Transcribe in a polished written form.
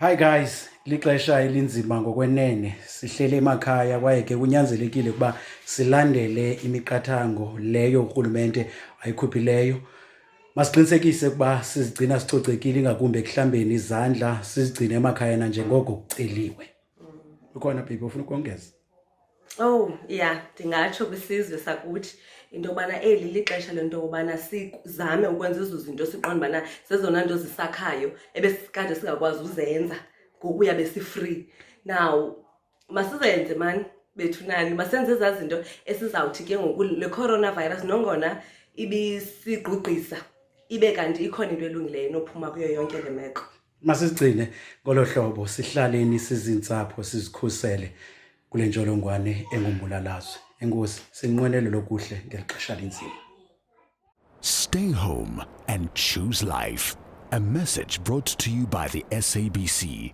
Hi guys, lixesha elinzima ngokwenene. Sihlele emakhaya kwaye ke kunyanzelekile kuba silandele imiqathango leyo urhulumente ayikhuphileyo. Masiqinisekise kuba sizigcina sicocekile ingakumbi ekuhlambeni izandla, sizigcine emakhaya nanjengoko kuceliwe. Ukhona baby ufuna ukongeza? Oh yeah, ndingatsho kwisizwe sakuthi into yobana eli lixesha lento yobana sizame ukwenza ezo zinto siqonda ubana zezona nto zisakhayo ebesikade singakwazi uzenza ngokuya besi-free. Now masizenze mani bethu nani, masenze ezaa zinto esizawuthi ke ngoku le coronavirus nongona ibisigqugqisa ibe kanti ikhona into elungileyo nophuma kuyo yonke le meko. Masizigcine ngolo hlobo, sihlaleni sizintsapho sizikhusele kule ntsholongwane engumbulalazwe. Enkosi, sinqwenele lokuhle ngexesha linzima. Stay home and choose life. A message brought to you by the SABC.